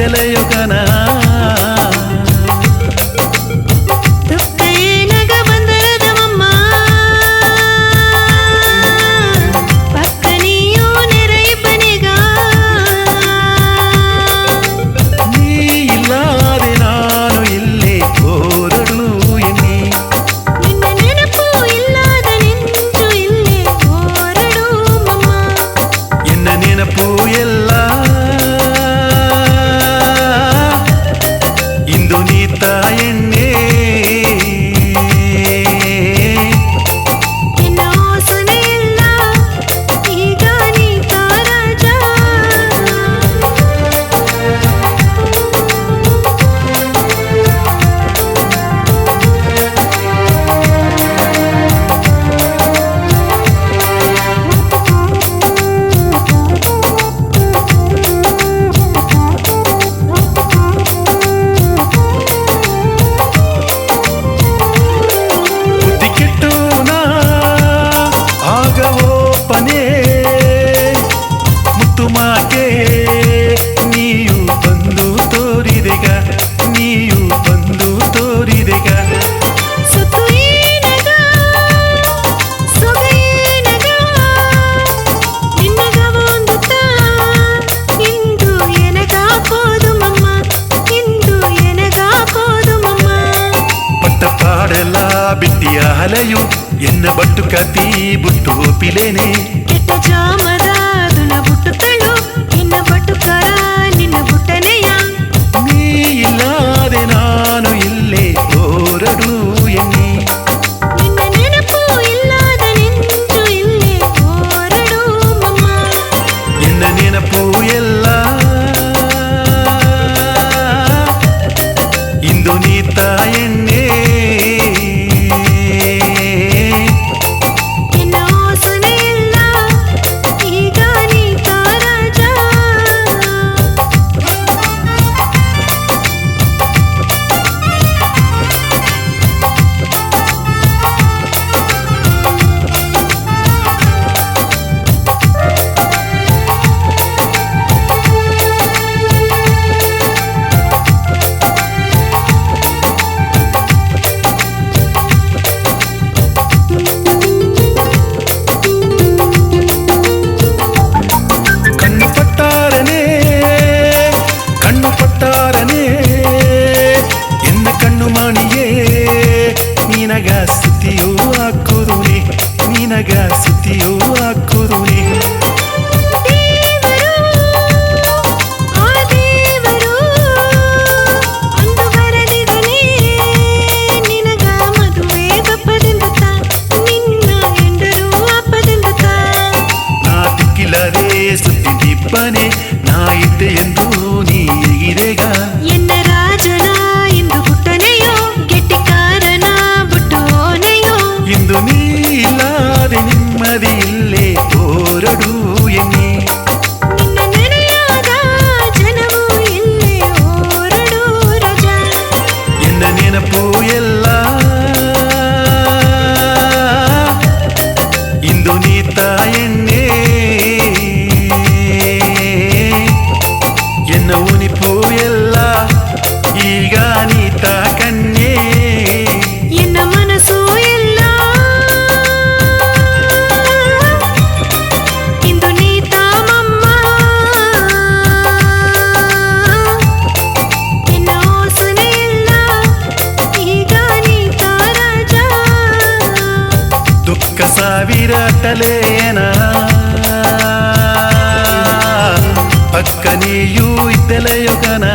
ಇದ್ದಲೆಯೊಗನ ನೆನಪು ಎಲ್ಲ ಇಂದು ನೀತ ಎಣ್ಣೆ ಬಿಟ್ಟಿಯ ಹಲೆಯು ಎನ್ನ ಬಟ್ಟು ಕತಿ ಬುಟ್ಟು ಪಿಲೇನೆ ಕೆಟ್ಟ ಜಾಮದ ದುನ ಬುಟ್ಟು ತಳು ಎನ್ನ ಬಟ್ಟುಕರ ನಿನ್ನ ಬುಟ್ಟನೆಯ ನೀ ಇಲ್ಲದೆ ನಾನು ಇಲ್ಲೇ ಹೊರಡು ಎನ್ನಿ ನಿನ್ನ ನೆನಪು ಇಲ್ಲದ ನೆಂಚು ಇಲ್ಲೇ ಹೊರಡು ಮಮ್ಮ ಎನ್ನ ನೆನಪು ಎಲ್ಲ ಇಂದು ನೀತ ಎಣ್ಣೆ ನಿನಗ ಸುದ್ದಿಯೂ ಹಾಕುದುನಿ ನಿನಗ ಸುದ್ದಿಯೂ ಹಾಕುದುನಿ ನಾ ದಿಕ್ಕಿಲ್ಲದೆ ಸುದ್ದಿ ದಿಬ್ಬನೆ ನಾ ಇದ್ದೆ ಎಂದು ನೀ ಹೇಗಿರೆಗ ಎನ್ನ ರಾಜನ ಎಂದು ಹುಟ್ಟನೆಯೋ ಗೆಟ್ಟಿಕಾರನ ಇಂದು ನೀ ಇಲ್ಲದೆ ನೆಮ್ಮದಿ ಇಲ್ಲೇ ಹೊರಡು ಎನ್ನಿ ನಿನ್ನ ನೆನೆಯಾದ ಜನವು ಇಲ್ಲೇ ಹೊರಡು ರಜ ಎನ್ನ ನೆನಪು ಎಲ್ಲ ಇಂದು ನೀತ ಎಣ್ಣೆ ಎನ್ನ ಉನಿಪು ಎಲ್ಲ ಈಗ ನೀತ ಕನ್ಯೆ ಎನ್ನ ಮನಸ್ಸು ಎಲ್ಲ ಇಂದು ನೀತ ಮಮ್ಮ ಎನ್ನ ಓಸನೆ ಎಲ್ಲ ಈಗ ನೀತ ರಾಜ ದುಃಖ ಸಾವಿರ ತಲೆಯನ ಪಕ್ಕ ನೀಯೂ ಇದ್ದಲೆಯೊಗನ